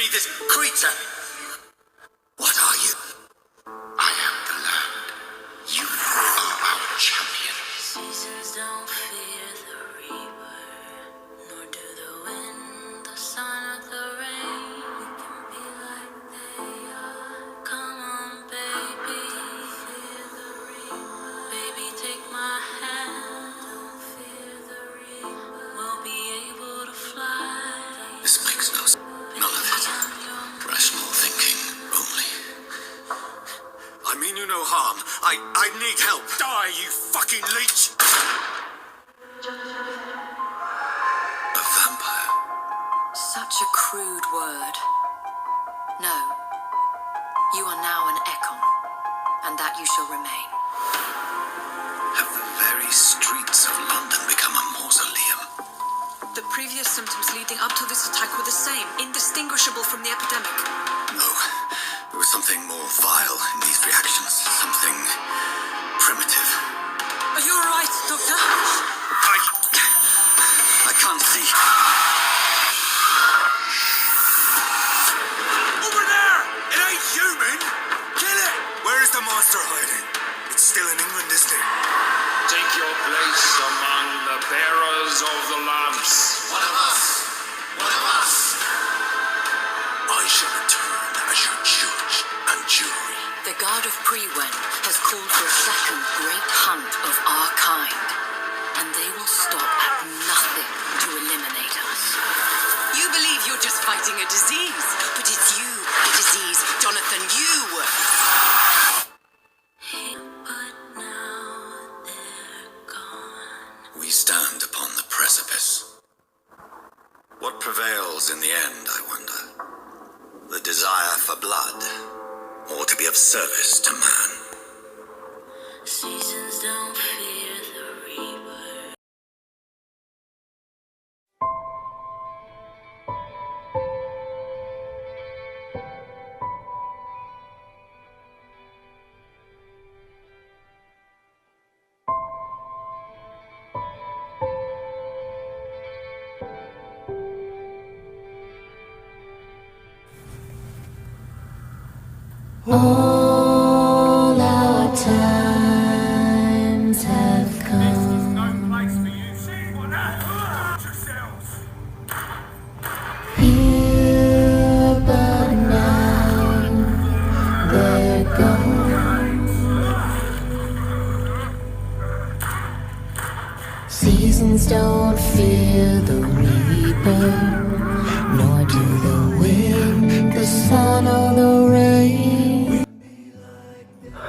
me this creature. What are you? I am the land. You are our champion. Seasons don't fear the reaper, nor do the wind, the sun, or the rain. We can be like they are. Come on, baby, don't fear the reaper. Baby, take my hand. Don't fear the reaper. We'll be able to fly. This makes no sense. None of it. Rational thinking only. I mean you no harm. I need help. Die, you fucking leech! A vampire. Such a crude word. No. You are now an Ekon, and that you shall remain. Have the very streets of London become a mausoleum? The previous symptoms leading up to this attack were the same, indistinguishable from the epidemic. No. There was something more vile in these reactions. Something primitive. Are you alright, Doctor? I can't see. Over there! It ain't human! Kill it! Where is the monster hiding? It's still in England, isn't it? Take your place among the bearers of the lamps. One of us! One of us! I shall return as your judge and jury. The Guard of Priwen has called for a second great hunt of our kind, and they will stop at nothing to eliminate us. You believe you're just fighting a disease, but it's you, the disease, Jonathan, you! But now they're gone. We stand upon the precipice. What prevails in the end, I wonder? The desire for blood, or to be of service to man? Seasons don't fear the reaper. All our times have come. No place for you. See what that yourselves. Here, but now they're gone. Seasons don't fear the reaper, nor do the wind, the sun, or the rain.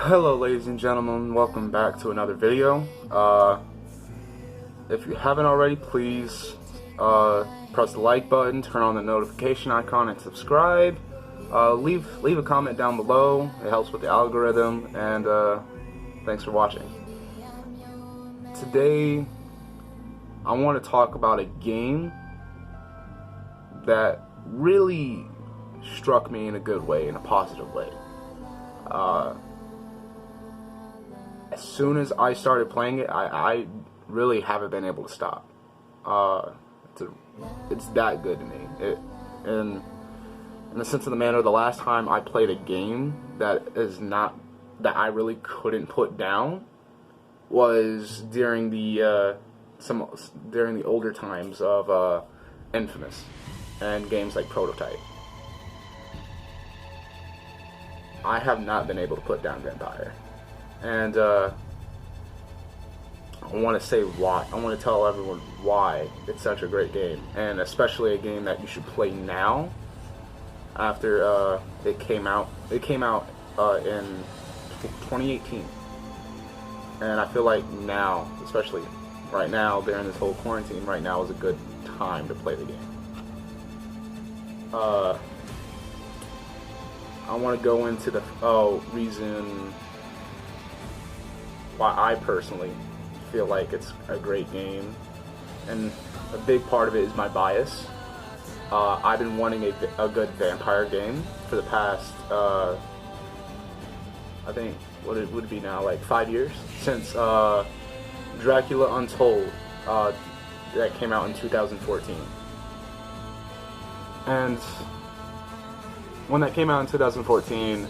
Hello ladies and gentlemen, welcome back to another video. If you haven't already, please press the like button, turn on the notification icon, and subscribe. Leave a comment down below. It helps with the algorithm, and thanks for watching. Today I want to talk about a game that really struck me in a good way, in a positive way. As soon as I started playing it, I really haven't been able to stop. It's that good to me. And in the sense of the manner, the last time I played a game that I really couldn't put down was during the older times of Infamous and games like Prototype. I have not been able to put down Vampire. And I want to say why. I want to tell everyone why it's such a great game, and especially a game that you should play now. After it came out in 2018, and I feel like now, especially right now during this whole quarantine, right now is a good time to play the game. I want to go into the reason why I personally feel like it's a great game, and a big part of it is my bias. I've been wanting a good vampire game for the past, I think, what it would be now, like 5 years, since Dracula Untold that came out in 2014. And when that came out in 2014,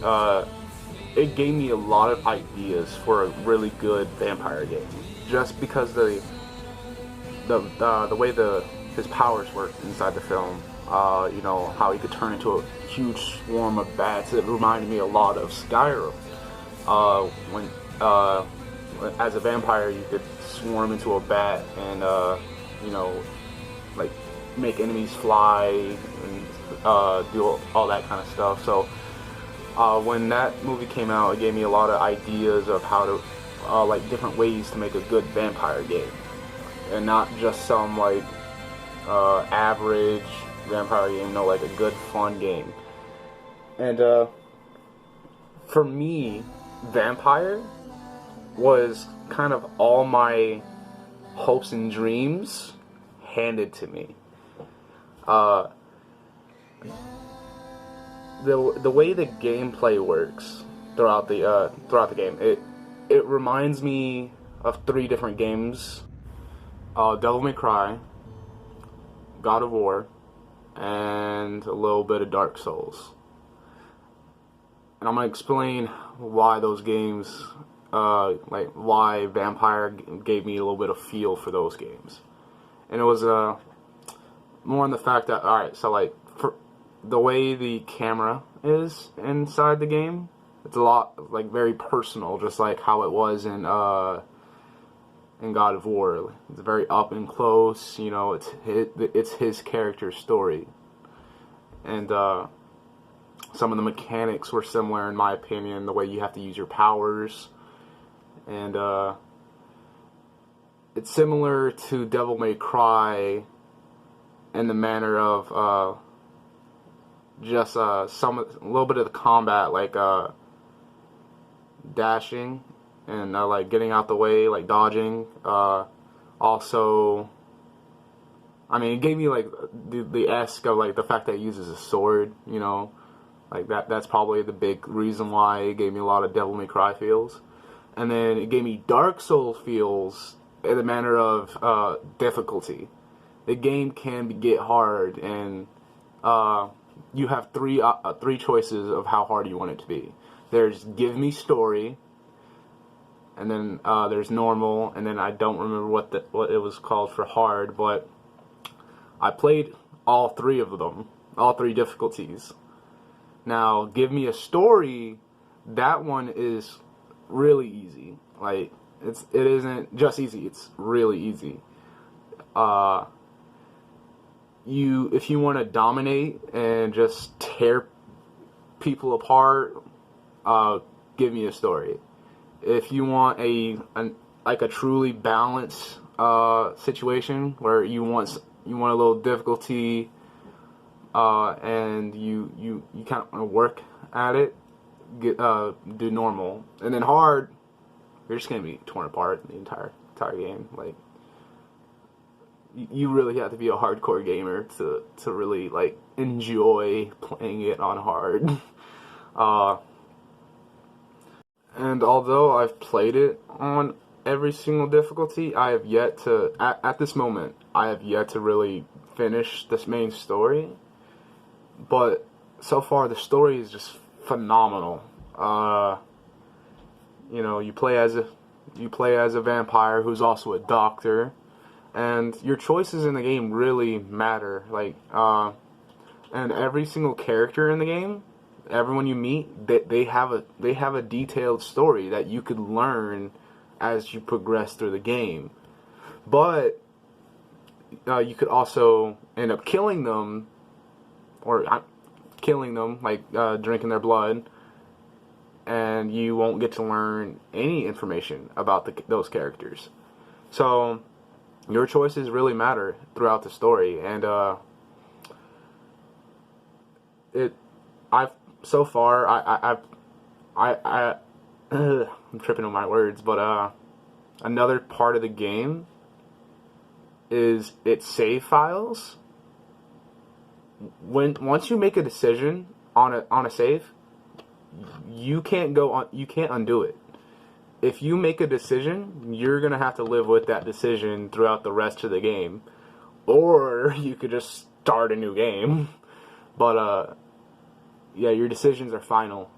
it gave me a lot of ideas for a really good vampire game. Just because the way his powers work inside the film, you know, how he could turn into a huge swarm of bats. It reminded me a lot of Skyrim. When as a vampire, you could swarm into a bat and you know, like make enemies fly and do all that kind of stuff. So when that movie came out, it gave me a lot of ideas of how to like different ways to make a good vampire game, and not just some like average vampire game. No, like a good fun game. And for me, Vampire was kind of all my hopes and dreams handed to me. The way the gameplay works throughout the game, it reminds me of 3 different games: Devil May Cry, God of War, and a little bit of Dark Souls. And I'm gonna explain why those games, like why Vampire gave me a little bit of feel for those games. And it was more on the fact that, alright, so like for the way the camera is inside the game, it's a lot like very personal, just like how it was in God of War. It's very up and close, you know. It's his character's story, and some of the mechanics were similar, in my opinion. The way you have to use your powers, and it's similar to Devil May Cry in the manner of just a little bit of the combat, like dashing and like getting out the way, like dodging. Also, I mean, it gave me like the esque of like the fact that it uses a sword, you know, like that's probably the big reason why it gave me a lot of Devil May Cry feels. And then it gave me Dark Souls feels in the manner of difficulty. The game can get hard, and you have three choices of how hard you want it to be. There's give me story, and then there's normal, and then I don't remember what it was called for hard, but I played all 3 of them, all 3 difficulties. Now, give me a story, that one is really easy. Like, it isn't just easy, it's really easy. If you want to dominate and just tear people apart, give me a story. If you want a truly balanced situation where you want a little difficulty, and you kind of work at it, do normal. And then hard, you're just gonna be torn apart the entire game. Like, you really have to be a hardcore gamer to really like enjoy playing it on hard. And although I've played it on every single difficulty, I have yet to, at this moment, I have yet to really finish this main story. But so far, the story is just phenomenal. You know, you play as a vampire who's also a doctor, and your choices in the game really matter. Like, and every single character in the game, everyone you meet, they have a detailed story that you could learn as you progress through the game. But you could also end up killing them, like drinking their blood, and you won't get to learn any information about those characters. So your choices really matter throughout the story, and I'm tripping on my words, but another part of the game is its save files. Once you make a decision on a save, you can't undo it. If you make a decision, you're gonna have to live with that decision throughout the rest of the game, or you could just start a new game. But your decisions are final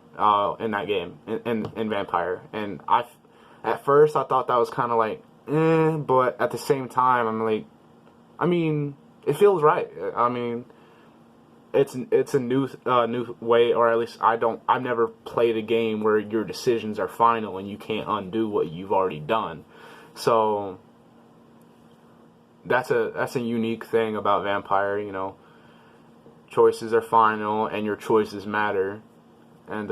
in that game in Vampire. And at first I thought that was kind of like, but at the same time I'm like, I mean, it feels right. I mean, it's a new way, or at least I've never played a game where your decisions are final and you can't undo what you've already done. So that's a unique thing about Vampire, you know. Choices are final and your choices matter. And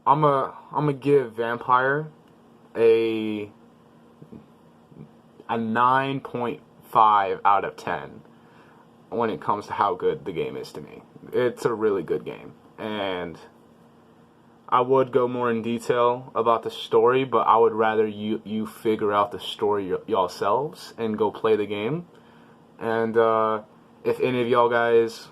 I'm gonna give Vampire a 9.5 out of 10 when it comes to how good the game is to me. It's a really good game, and I would go more in detail about the story, but I would rather you figure out the story yourselves and go play the game. And if any of y'all guys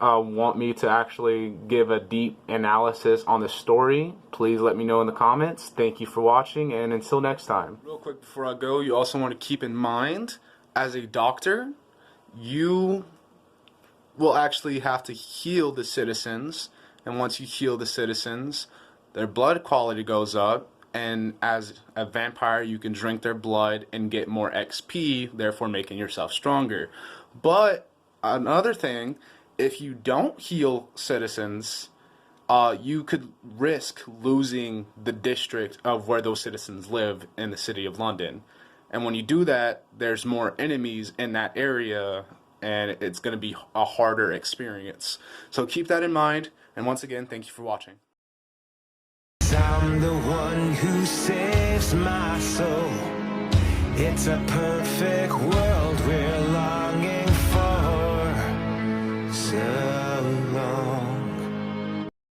want me to actually give a deep analysis on the story, please let me know in the comments. Thank you for watching, and until next time. Real quick before I go, you also want to keep in mind, as a doctor, you will actually have to heal the citizens, and once you heal the citizens, their blood quality goes up, and as a vampire you can drink their blood and get more XP, therefore making yourself stronger. But another thing, if you don't heal citizens, you could risk losing the district of where those citizens live in the city of London. And when you do that, there's more enemies in that area, and it's going to be a harder experience. So keep that in mind, and once again, thank you for watching. I'm the one who saves my soul. It's a perfect world we're lost.